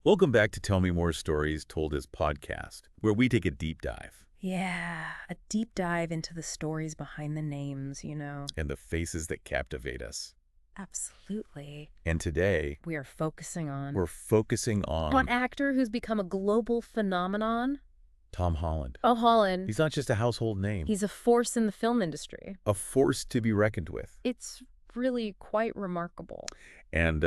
Welcome back to Tell Me More Stories Told as podcast, where we take a deep dive. Yeah, a deep dive into the stories behind the names, And the faces that captivate us. Absolutely. And today, We're focusing on an actor who's become a global phenomenon. Tom Holland. Oh, Holland. He's not just a household name. He's a force in the film industry. A force to be reckoned with. It's really quite remarkable. And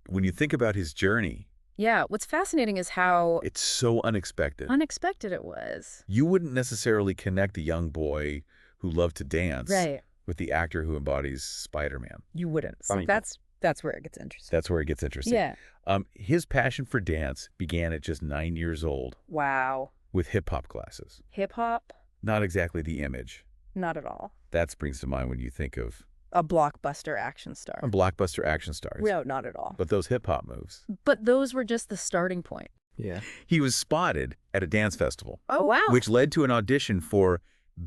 when you think about his journey, Yeah, what's fascinating is how it's so unexpected. unexpected it was. You wouldn't necessarily connect a young boy who loved to dance Right. with the actor who embodies Spider-Man. You wouldn't. So Funny. that's where it gets interesting. That's where it gets interesting. Yeah. His passion for dance began at just 9 years old Wow. with hip-hop classes. Hip-hop? Not exactly the image Not at all. that springs to mind when you think of A blockbuster action star. blockbuster action stars. No, not at all. But those hip-hop moves. But those were just the starting point. Yeah. He was spotted at a dance festival, Oh, wow. which led to an audition for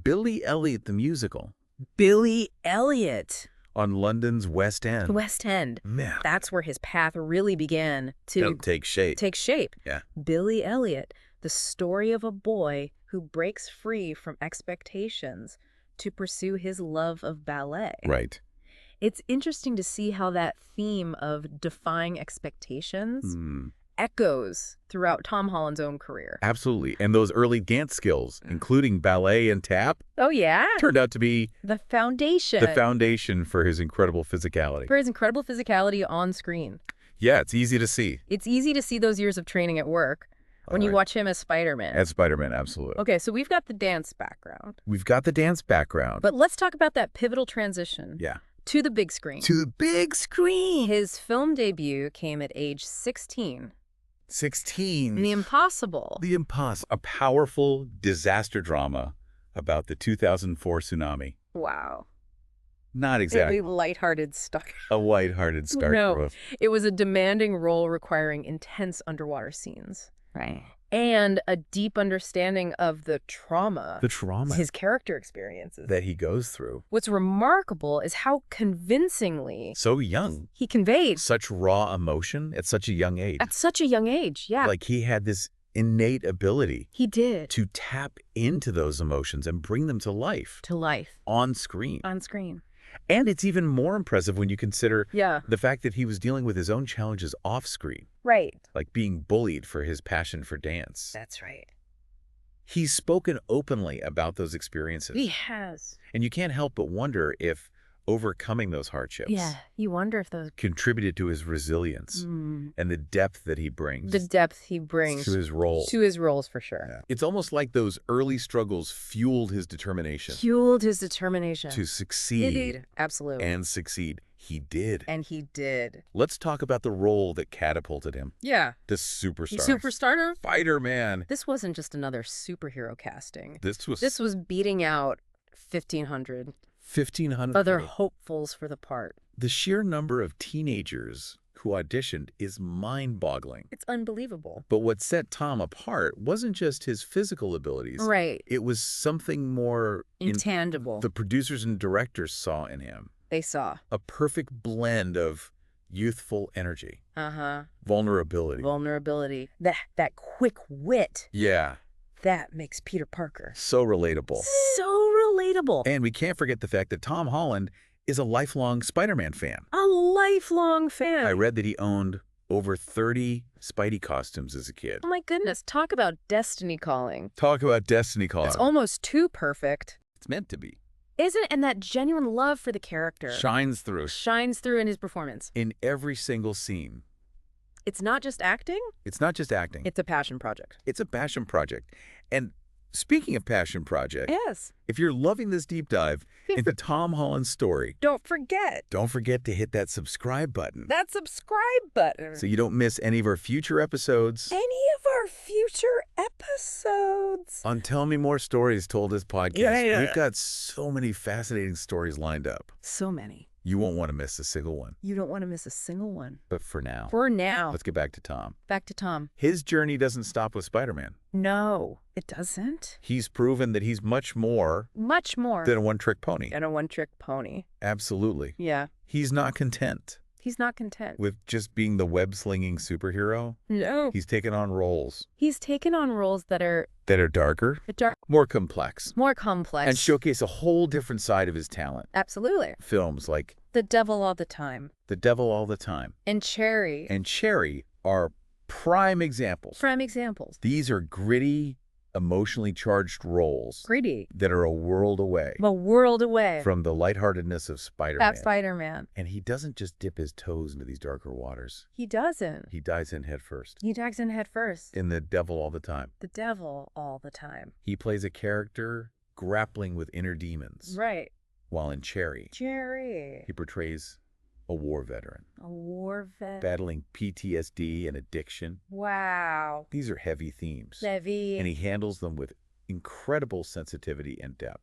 Billy Elliot the Musical Billy Elliot. on London's West End. West End. Man, That's where his path really began that'll to take shape. take shape. Yeah. Billy Elliot, the story of a boy who breaks free from expectations to pursue his love of ballet. Right. It's interesting to see how that theme of defying expectations echoes throughout Tom Holland's own career. Absolutely. And those early dance skills, including ballet and tap, Oh, yeah. turned out to be The foundation. the foundation for his incredible physicality. For his incredible physicality on screen. Yeah, it's easy to see. It's easy to see those years of training at work when you Alright. watch him as Spider-Man. As Spider-Man, absolutely. Okay, so we've got the dance background. We've got the dance background. But let's talk about that pivotal transition Yeah. to the big screen. To the big screen. His film debut came at age 16. 16. The Impossible. The Impossible. A powerful disaster drama about the 2004 tsunami. Wow. Not exactly A lighthearted start. a lighthearted start. No. It was a demanding role requiring intense underwater scenes. Right. And a deep understanding of the trauma The trauma his character experiences. that he goes through. What's remarkable is how convincingly So young. he conveyed Such raw emotion at such a young age. at such a young age. Yeah, Like he had this innate ability he did. to tap into those emotions and bring them to life To life. on screen. On screen. And it's even more impressive when you consider Yeah. the fact that he was dealing with his own challenges off screen, Right. like being bullied for his passion for dance. That's right. He's spoken openly about those experiences. He has. And you can't help but wonder if overcoming those hardships Yeah. You wonder if those... contributed to his resilience and the depth that he brings the depth he brings to his role. to his roles, for sure. Yeah. It's almost like those early struggles fueled his determination Fueled his determination. to succeed Indeed. Absolutely. and succeed. He did. And he did. Let's talk about the role that catapulted him Yeah. to superstar. Superstar? Spider-Man. This wasn't just another superhero casting. This This was beating out 1,500 1,500. other hopefuls for the part. The sheer number of teenagers who auditioned is mind-boggling. It's unbelievable. But what set Tom apart wasn't just his physical abilities. Right. It was something more Intangible. the producers and directors saw in him. They saw. A perfect blend of youthful energy, Uh-huh. vulnerability. Vulnerability. That quick wit. Yeah, That makes Peter Parker so relatable. so relatable. And we can't forget the fact that Tom Holland is a lifelong Spider-Man fan. A lifelong fan. I read that he owned over 30 Spidey costumes as a kid. Oh my goodness. Talk about destiny calling. Talk about destiny calling. It's almost too perfect. It's meant to be. Isn't it? And that genuine love for the character Shines through shines through in his performance. in every single scene. It's not just acting. It's not just acting. It's a passion project. It's a passion project. And speaking of passion project, Yes. if you're loving this deep dive into Tom Holland's story, Don't forget don't forget to hit that subscribe button that subscribe button. so you don't miss any of our future episodes Any of our future episodes. on Tell Me More Stories Told as podcast. Yeah. We've got so many fascinating stories lined up. So many. You won't want to miss a single one. You don't want to miss a single one. But for now, For now. let's get back to Tom. Back to Tom. His journey doesn't stop with Spider-Man. No, it doesn't. He's proven that he's much more Much more than a one-trick pony. than a one-trick pony. Absolutely. Yeah. He's not content. He's not content. with just being the web-slinging superhero. No. He's taken on roles He's taken on roles that are darker, more complex, more complex. and showcase a whole different side of his talent. Absolutely. Films like The Devil All the Time. The Devil All the Time And Cherry. and Cherry are prime examples. Prime examples. These are gritty, emotionally charged roles Gritty. that are a world away A world away. from the lightheartedness of Spider-Man. That Spider-Man. And he doesn't just dip his toes into these darker waters. He doesn't. He dives in head first. He dives in head first. In The Devil All the Time. The devil all the time. He plays a character grappling with inner demons. Right. While in Cherry, Cherry. he portrays a war veteran, A war vet. battling PTSD and addiction. Wow. These are heavy themes. Levy. And he handles them with incredible sensitivity and depth.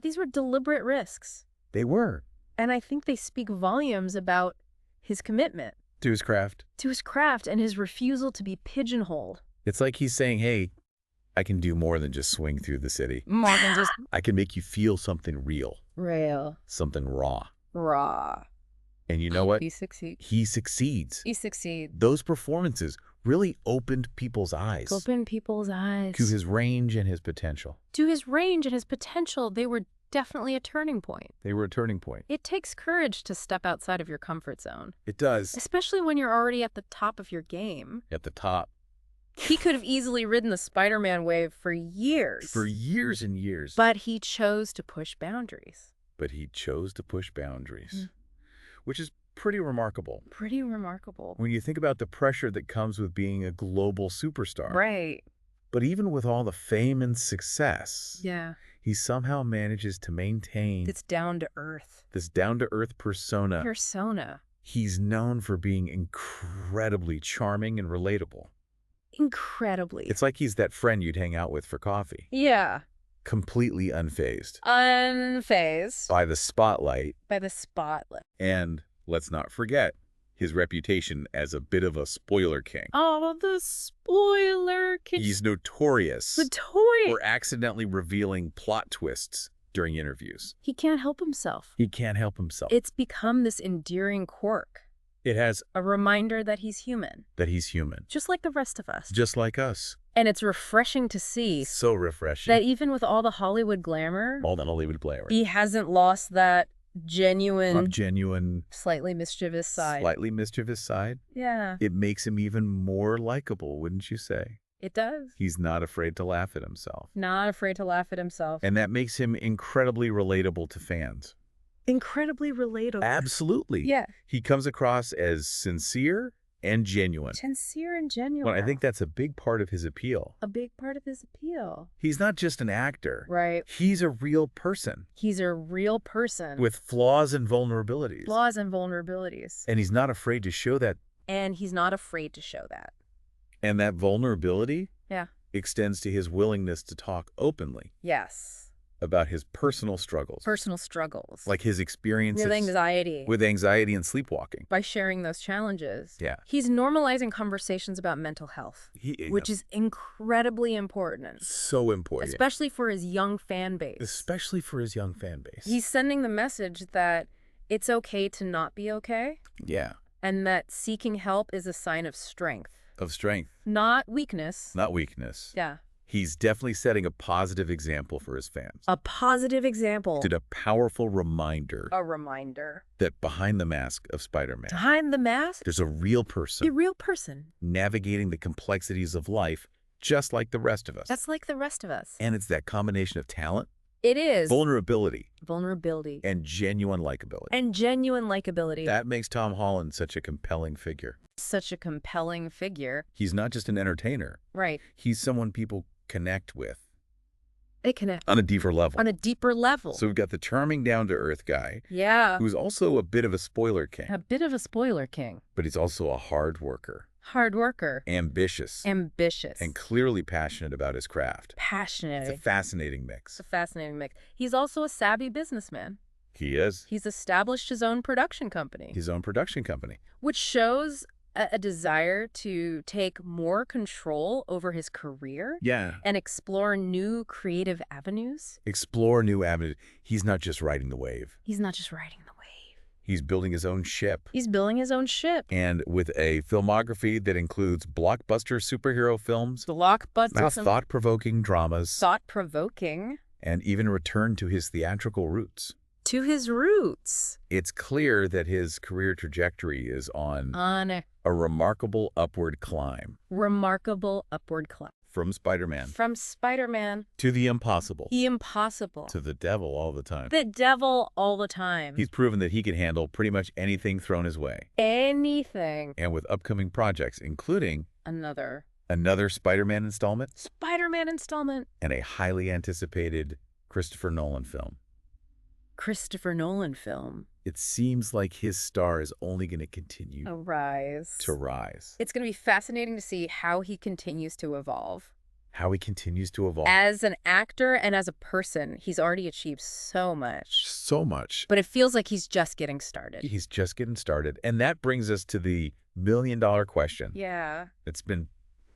These were deliberate risks. They were. And I think they speak volumes about his commitment To his craft. to his craft and his refusal to be pigeonholed. It's like he's saying, hey, I can do more than just swing through the city. More than just I can make you feel something real, real. something raw. Raw. And you know what? He succeeds. He succeeds. He succeeds. Those performances really opened people's eyes Open people's eyes. to his range and his potential. To his range and his potential, they were definitely a turning point. They were a turning point. It takes courage to step outside of your comfort zone, It does. especially when you're already at the top of your game. At the top. He could have easily ridden the Spider-Man wave for years. For years and years. But he chose to push boundaries. But he chose to push boundaries, Mm. which is pretty remarkable. Pretty remarkable. When you think about the pressure that comes with being a global superstar. Right. But even with all the fame and success, Yeah. he somehow manages to maintain It's down to earth. this down-to-earth persona. Persona. He's known for being incredibly charming and relatable. Incredibly. It's like he's that friend you'd hang out with for coffee. Yeah. Completely unfazed Unfazed by the spotlight. by the spotlight. And let's not forget his reputation as a bit of a spoiler king. Oh, the spoiler kid. He's notorious the toy. for accidentally revealing plot twists during interviews. He can't help himself. He can't help himself. It's become this endearing quirk. It has A reminder that he's human. that he's human, Just like the rest of us. just like us. And it's refreshing to see So refreshing. that even with all the Hollywood glamour, All that Hollywood glamour. he hasn't lost that genuine, Genuine, slightly mischievous side. slightly mischievous side. Yeah, It makes him even more likable, wouldn't you say? it does. He's not afraid to laugh at himself. Not afraid to laugh at himself. And that makes him incredibly relatable to fans. Incredibly relatable. Absolutely. Yeah. He comes across as sincere and genuine. Sincere and genuine. Well, I think that's a big part of his appeal. a big part of his appeal. He's not just an actor. Right. He's a real person He's a real person with flaws and vulnerabilities. flaws and vulnerabilities. And he's not afraid to show that. And he's not afraid to show that. And that vulnerability Yeah. extends to his willingness to talk openly Yes. about his personal struggles. Personal struggles. Like his experiences with anxiety. with anxiety and sleepwalking. By sharing those challenges. Yeah. He's normalizing conversations about mental health, which is incredibly important, so important. especially for his young fan base. Especially for his young fan base. He's sending the message that it's okay to not be okay, Yeah. and that seeking help is a sign of strength, Of strength, not weakness. not weakness. Yeah. He's definitely setting a positive example for his fans. A positive example. Did a powerful reminder A reminder. that behind the mask of Spider-Man, Behind the mask, there's a real person a real person. navigating the complexities of life just like the rest of us. That's like the rest of us. And it's that combination of talent, It is. vulnerability, Vulnerability. and genuine likability. And genuine likability. That makes Tom Holland such a compelling figure. Such a compelling figure. He's not just an entertainer. Right. He's someone people connect with They connect on a deeper level. on a deeper level. So we've got the charming, down-to-earth guy Yeah. who's also a bit of a spoiler king, A bit of a spoiler king. but he's also a hard worker, Hard worker. ambitious, Ambitious. and clearly passionate about his craft. passionate. It's a fascinating mix. It's a fascinating mix. He's also a savvy businessman. He is. He's established his own production company, His own production company. which shows a desire to take more control over his career Yeah. and explore new creative avenues. Explore new avenues. He's not just riding the wave. He's not just riding the wave. He's building his own ship. He's building his own ship. And with a filmography that includes blockbuster superhero films, Blockbuster. thought-provoking dramas, Thought-provoking. and even a return to his theatrical roots. To his roots. It's clear that his career trajectory is on A remarkable upward climb. remarkable upward climb. From Spider-Man From Spider-Man. to the impossible. The impossible. To the devil all the time. The devil all the time. He's proven that he can handle pretty much anything thrown his way. Anything. And with upcoming projects, including Another Spider-Man installment Spider-Man installment. and a highly anticipated Christopher Nolan film. Christopher Nolan film. It seems like his star is only going to continue A rise. to rise. It's going to be fascinating to see how he continues to evolve. How he continues to evolve. As an actor and as a person, he's already achieved so much. So much. But it feels like he's just getting started. He's just getting started. And that brings us to the million-dollar question. Yeah. It's been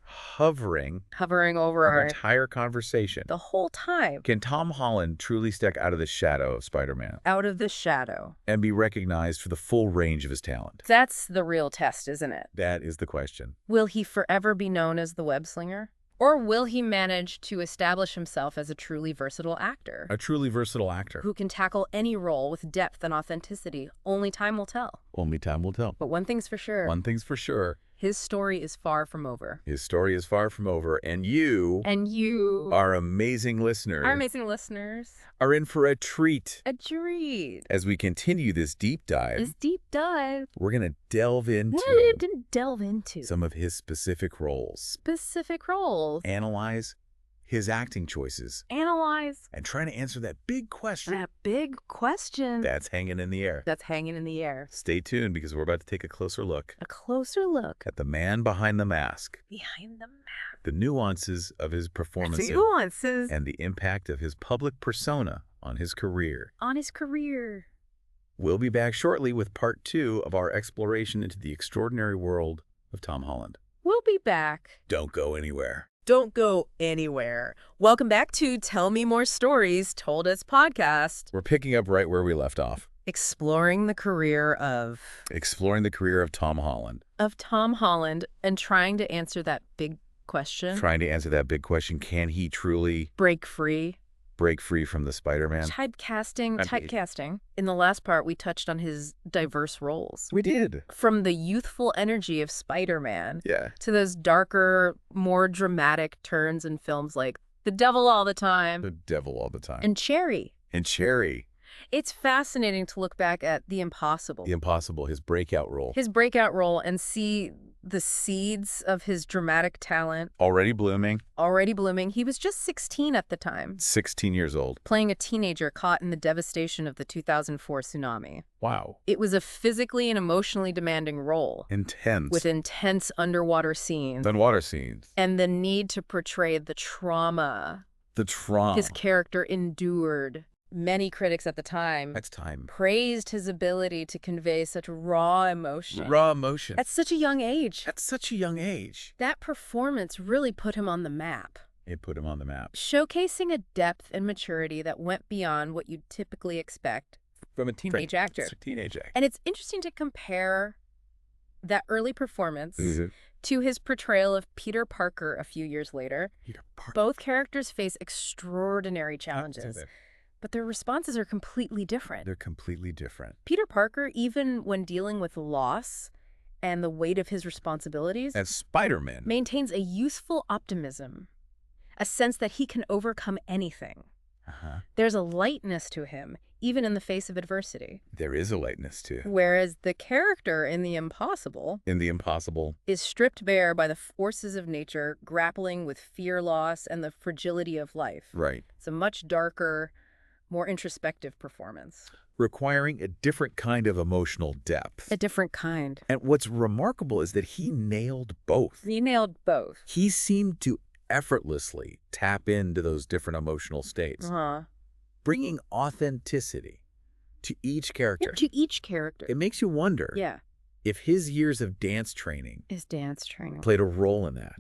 hovering Over our our entire conversation. the whole time. Can Tom Holland truly step out of the shadow of Spider-Man Out of the shadow. and be recognized for the full range of his talent? That's the real test, isn't it? That is the question. Will he forever be known as the web slinger? Or will he manage to establish himself as a truly versatile actor? A truly versatile actor. Who can tackle any role with depth and authenticity? Only time will tell. Only time will tell. But one thing's for sure. One thing's for sure. His story is far from over. His story is far from over, and you, our amazing listeners, are in for a treat. A treat. As we continue this deep dive, we're going to delve into some of his specific roles. Analyze his acting choices. And trying to answer that big question. That's hanging in the air. Stay tuned because we're about to take a closer look. At the man behind the mask. The nuances of his performance. And the impact of his public persona on his career. We'll be back shortly with part 2 of our exploration into the extraordinary world of Tom Holland. We'll be back. Don't go anywhere. Don't go anywhere. Welcome back to Tell Me More Stories Told Us podcast. We're picking up right where we left off. Exploring the career of Tom Holland. And trying to answer that big question. Can he truly break free from the Spider-Man? Typecasting. In the last part, we touched on his diverse roles. We did. From the youthful energy of Spider-Man to those darker, more dramatic turns in films like The Devil All the Time. And Cherry. It's fascinating to look back at The Impossible. His breakout role. And see the seeds of his dramatic talent. Already blooming. He was just 16 at the time. 16 years old. Playing a teenager caught in the devastation of the 2004 tsunami. Wow. It was a physically and emotionally demanding role. Intense. With intense underwater scenes. And the need to portray the trauma. His character endured. Many critics at the time praised his ability to convey such raw emotion. At such a young age. That performance really put him on the map. Showcasing a depth and maturity that went beyond what you'd typically expect from a teenage actor. And it's interesting to compare that early performance to his portrayal of Peter Parker a few years later. Both characters face extraordinary challenges. But their responses are completely different. Peter Parker, even when dealing with loss and the weight of his responsibilities, as Spider-Man, maintains a youthful optimism, a sense that he can overcome anything. There's a lightness to him, even in the face of adversity. Whereas the character in The Impossible is stripped bare by the forces of nature, grappling with fear, loss, and the fragility of life. It's a much darker, more introspective performance. Requiring a different kind of emotional depth. And what's remarkable is that he nailed both. He seemed to effortlessly tap into those different emotional states. Bringing authenticity to each character. It makes you wonder if his years of dance training played a role in that.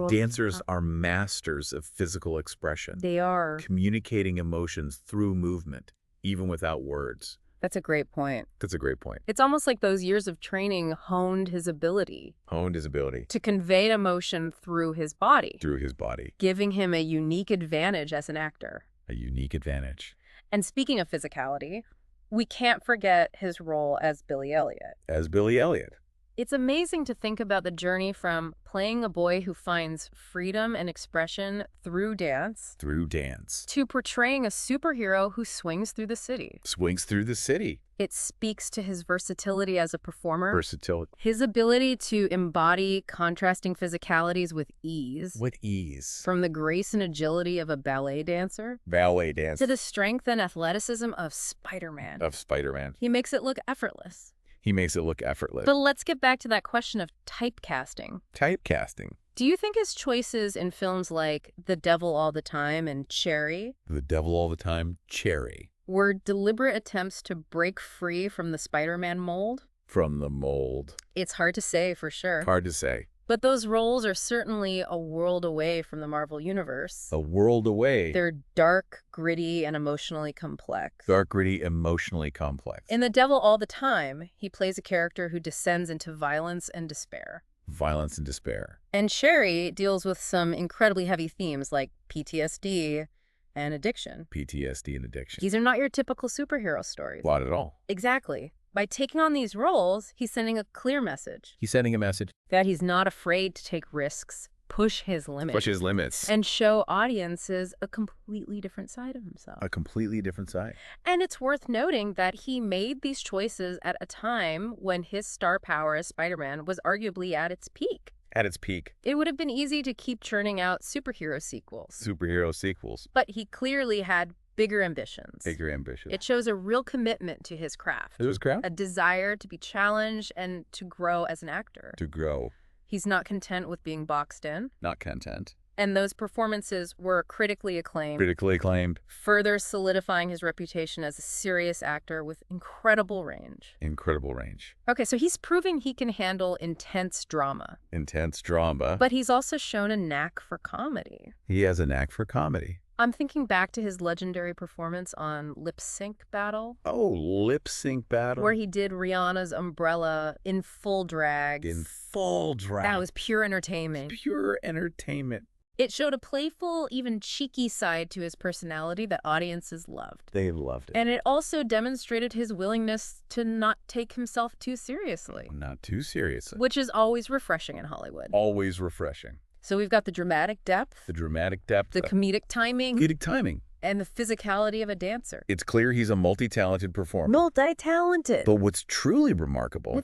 Dancers are masters of physical expression. They are. Communicating emotions through movement, even without words. That's a great point. That's a great point. It's almost like those years of training honed his ability. Honed his ability. To convey emotion through his body. Through his body. Giving him a unique advantage as an actor. A unique advantage. And speaking of physicality, we can't forget his role as Billy Elliot. As Billy Elliot. It's amazing to think about the journey from playing a boy who finds freedom and expression through dance. Through dance. To portraying a superhero who swings through the city. Swings through the city. It speaks to his versatility as a performer. Versatility. His ability to embody contrasting physicalities with ease. With ease. From the grace and agility of a ballet dancer. Ballet dancer. To the strength and athleticism of Spider-Man. Of Spider-Man. He makes it look effortless. He makes it look effortless. But let's get back to that question of typecasting. Typecasting. Do you think his choices in films like The Devil All the Time and Cherry? The Devil All the Time, Cherry. Were deliberate attempts to break free from the Spider-Man mold? From the mold. It's hard to say for sure. Hard to say. But those roles are certainly a world away from the Marvel Universe. A world away. They're dark, gritty, and emotionally complex. Dark, gritty, emotionally complex. In The Devil All the Time, he plays a character who descends into violence and despair. Violence and despair. And Cherry deals with some incredibly heavy themes like PTSD and addiction. PTSD and addiction. These are not your typical superhero stories. Not at all. Exactly. By taking on these roles, he's sending a clear message. He's sending a message. That he's not afraid to take risks, push his limits. Push his limits. And show audiences a completely different side of himself. A completely different side. And it's worth noting that he made these choices at a time when his star power as Spider-Man was arguably at its peak. At its peak. It would have been easy to keep churning out superhero sequels. Superhero sequels. But he clearly had bigger ambitions. Bigger ambitions. It shows a real commitment to his craft. To his craft? A desire to be challenged and to grow as an actor. To grow. He's not content with being boxed in. Not content. And those performances were critically acclaimed. Critically acclaimed. Further solidifying his reputation as a serious actor with incredible range. Incredible range. Okay, so he's proving he can handle intense drama. Intense drama. But he's also shown a knack for comedy. He has a knack for comedy. I'm thinking back to his legendary performance on Lip Sync Battle. Oh, Lip Sync Battle. Where he did Rihanna's Umbrella in full drag. In full drag. That was pure entertainment. Pure entertainment. It showed a playful, even cheeky side to his personality that audiences loved. They loved it. And it also demonstrated his willingness to not take himself too seriously. Not too seriously. Which is always refreshing in Hollywood. Always refreshing. So we've got the dramatic depth. The dramatic depth. The comedic timing. Comedic timing. And the physicality of a dancer. It's clear he's a multi-talented performer. Multi-talented. But what's truly remarkable...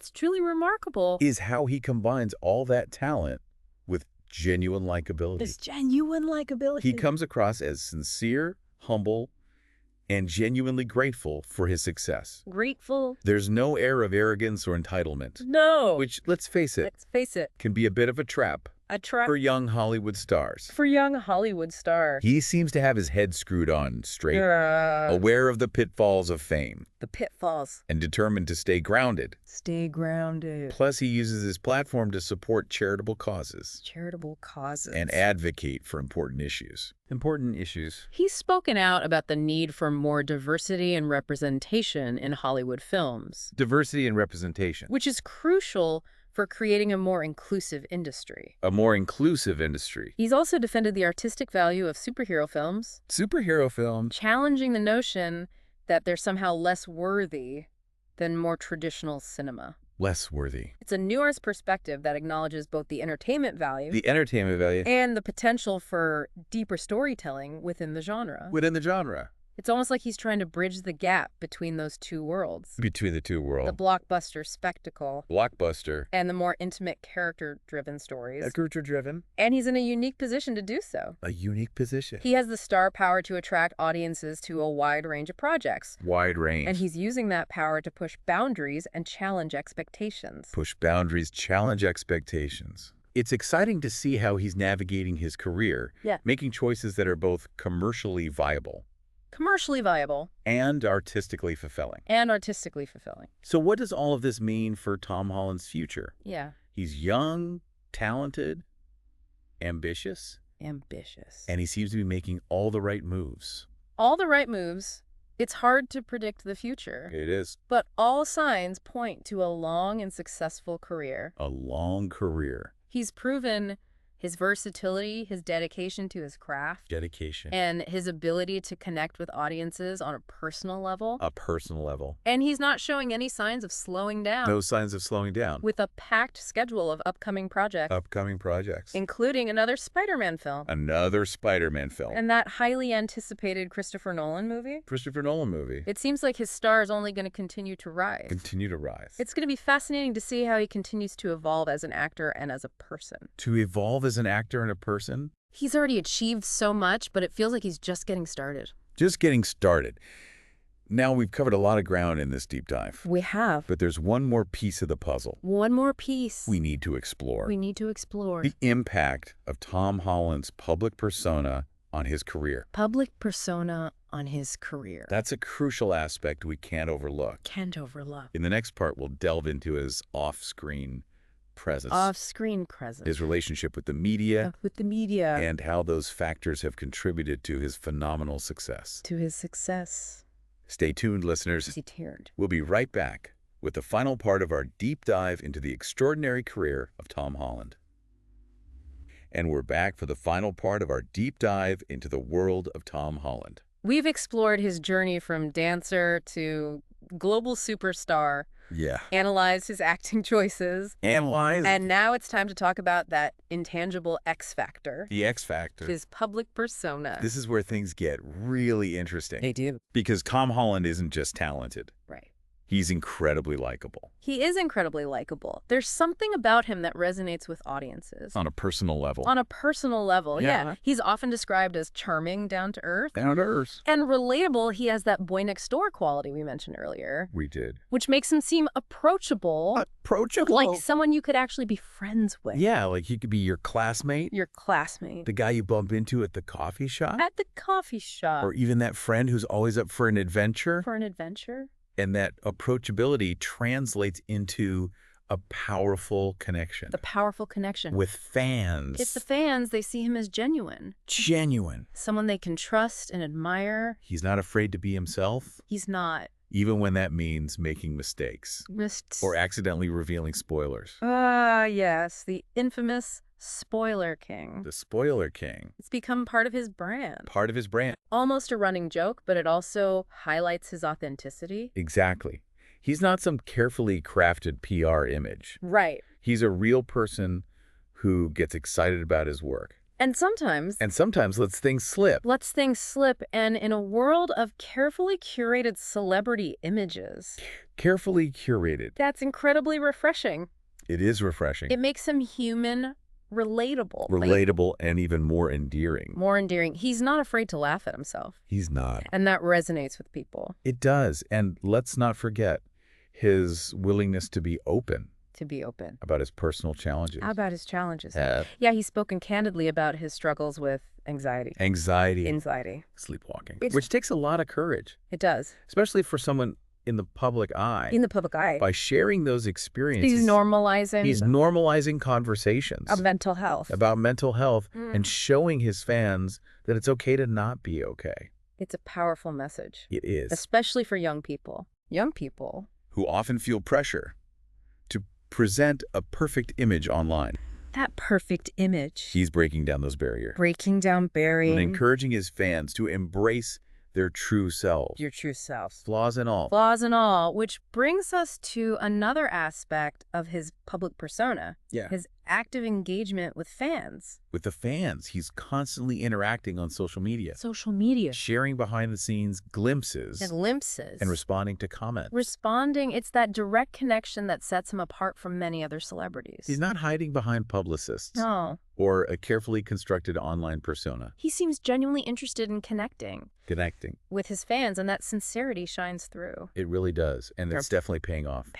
is how he combines all that talent with genuine likability. This genuine likability. He comes across as sincere, humble, and genuinely grateful for his success. Grateful. There's no air of arrogance or entitlement. No. Which, let's face it, can be a bit of a trap. A trap. For young Hollywood stars. He seems to have his head screwed on straight, aware of the pitfalls of fame. The pitfalls. And determined to stay grounded. Stay grounded. Plus, he uses his platform to support charitable causes. And advocate for important issues. He's spoken out about the need for more diversity and representation in Hollywood films. Diversity and representation. Which is crucial for creating a more inclusive industry. A more inclusive industry. He's also defended the artistic value of superhero films. Challenging the notion that they're somehow less worthy than more traditional cinema. Less worthy. It's a nuanced perspective that acknowledges both the entertainment value. And the potential for deeper storytelling within the genre. It's almost like he's trying to bridge the gap between those two worlds. The blockbuster spectacle. And the more intimate character-driven stories. And he's in a unique position to do so. He has the star power to attract audiences to a wide range of projects. And he's using that power to push boundaries and challenge expectations. It's exciting to see how he's navigating his career, making choices that are both commercially viable and artistically fulfilling. So what does all of this mean for Tom Holland's future? He's young, talented, ambitious. And he seems to be making all the right moves. It's hard to predict the future. It is. But all signs point to a long and successful career. A long career. He's proven his versatility, his dedication to his craft. Dedication. And his ability to connect with audiences on a personal level. A personal level. And he's not showing any signs of slowing down. No signs of slowing down. With a packed schedule of upcoming projects. Including another Spider-Man film. Another Spider-Man film. And that highly anticipated Christopher Nolan movie. It seems like his star is only going to continue to rise. It's going to be fascinating to see how he continues to evolve as an actor and as a person. To evolve as an actor and a person? He's already achieved so much, but it feels like he's just getting started. Now, we've covered a lot of ground in this deep dive. We have. But there's one more piece of the puzzle. One more piece. We need to explore. The impact of Tom Holland's public persona on his career. That's a crucial aspect we can't overlook. In the next part, we'll delve into his off-screen presence. His relationship with the media. And how those factors have contributed to his phenomenal success. Stay tuned, listeners. We'll be right back with the final part of our deep dive into the extraordinary career of Tom Holland. And we're back for the final part of our deep dive into the world of Tom Holland. We've explored his journey from dancer to global superstar. Yeah. Analyzed his acting choices. And now it's time to talk about that intangible X factor. The X factor. His public persona. This is where things get really interesting. They do. Because Tom Holland isn't just talented. Right. He's incredibly likable. He is incredibly likable. There's something about him that resonates with audiences. On a personal level. Yeah. He's often described as charming, down to earth. And relatable. He has that boy next door quality we mentioned earlier. We did. Which makes him seem approachable. Like someone you could actually be friends with. Yeah, like he could be your classmate. The guy you bump into at the coffee shop. Or even that friend who's always up for an adventure. And that approachability translates into a powerful connection. With fans. It's the fans. They see him as genuine. Someone they can trust and admire. He's not afraid to be himself. He's not. Even when that means making mistakes. Or accidentally revealing spoilers. Yes. The infamous Spoiler King. The Spoiler King. It's become part of his brand. Almost a running joke, but it also highlights his authenticity. Exactly. He's not some carefully crafted PR image. Right. He's a real person who gets excited about his work. And sometimes lets things slip. And in a world of carefully curated celebrity images. That's incredibly refreshing. It is refreshing. It makes him human. Relatable and even more endearing. He's not afraid to laugh at himself. He's not. And that resonates with people. It does. And let's not forget his willingness to be open. About his personal challenges. Yeah, he's spoken candidly about his struggles with anxiety. Sleepwalking. Which takes a lot of courage. It does. Especially for someone in the public eye. By sharing those experiences. He's normalizing conversations. About mental health. And showing his fans that it's okay to not be okay. It's a powerful message. It is. Especially for young people. Who often feel pressure to present a perfect image online. That perfect image. He's breaking down those barriers. And encouraging his fans to embrace their true selves. Your true self. Flaws and all. Which brings us to another aspect of his public persona. Yeah. His active engagement with fans. With the fans, he's constantly interacting on social media. Sharing behind-the-scenes glimpses. And responding to comments. It's that direct connection that sets him apart from many other celebrities. He's not hiding behind publicists. No. Or a carefully constructed online persona. He seems genuinely interested in connecting with his fans, and that sincerity shines through. It really does, and it's definitely paying off.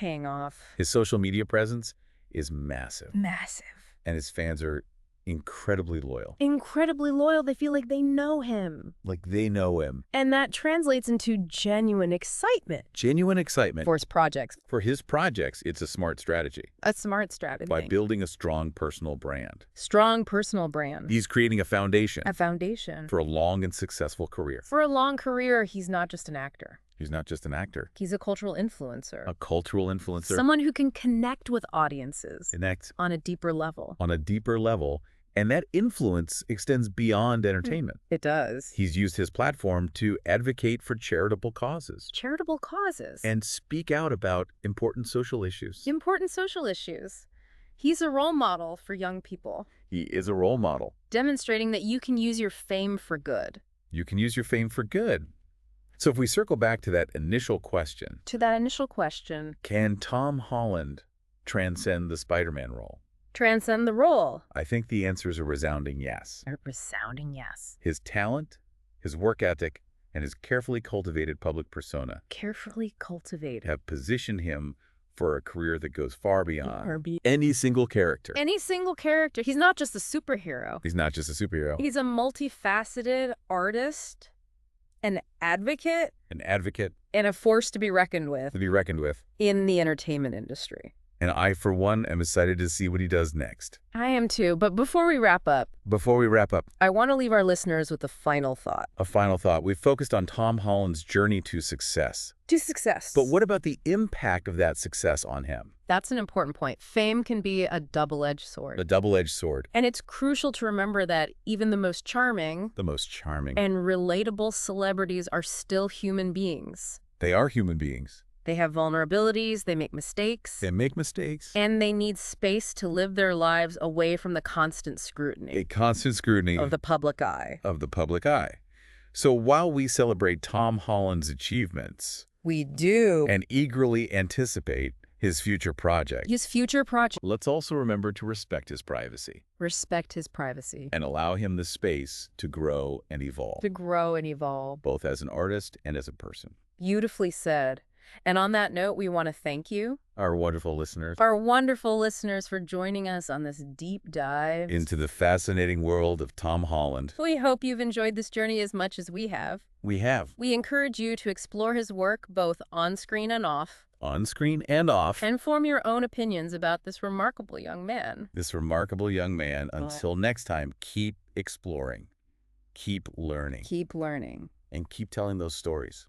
His social media presence is massive. Massive. And his fans are Incredibly loyal. Incredibly loyal. They feel like they know him. Like they know him. And that translates into genuine excitement. Genuine excitement. For his projects. For his projects, it's a smart strategy. A smart strategy. By building a strong personal brand. Strong personal brand. He's creating a foundation. A foundation. For a long and successful career. For a long career, he's not just an actor. He's not just an actor. He's a cultural influencer. A cultural influencer. Someone who can connect with audiences. Connect. On a deeper level. On a deeper level. And that influence extends beyond entertainment. It does. He's used his platform to advocate for charitable causes. Charitable causes. And speak out about important social issues. Important social issues. He's a role model for young people. He is a role model. Demonstrating that you can use your fame for good. You can use your fame for good. So if we circle back to that initial question. Can Tom Holland transcend the Spider-Man role? Transcend the role? I think the answer is a resounding yes. A resounding yes. His talent, his work ethic, and his carefully cultivated public persona. Carefully cultivated. Have positioned him for a career that goes far beyond any single character. Any single character. He's not just a superhero. He's not just a superhero. He's a multifaceted artist, an advocate. An advocate. And a force to be reckoned with. To be reckoned with. In the entertainment industry. And I, for one, am excited to see what he does next. I am too. But before we wrap up, I want to leave our listeners with a final thought. A final thought. We've focused on Tom Holland's journey to success. But what about the impact of that success on him? That's an important point. Fame can be a double-edged sword. A double-edged sword. And it's crucial to remember that even the most charming and relatable celebrities are still human beings. They are human beings. They have vulnerabilities, they make mistakes. And they need space to live their lives away from the constant scrutiny. A constant scrutiny. Of the public eye. So while we celebrate Tom Holland's achievements. We do. And eagerly anticipate his future project. Let's also remember to respect his privacy. And allow him the space to grow and evolve. Both as an artist and as a person. Beautifully said. And on that note, we want to thank you, our wonderful listeners, for joining us on this deep dive into the fascinating world of Tom Holland. We hope you've enjoyed this journey as much as we have. We encourage you to explore his work both on screen and off. And form your own opinions about this remarkable young man. Until next time, keep exploring, keep learning. And keep telling those stories.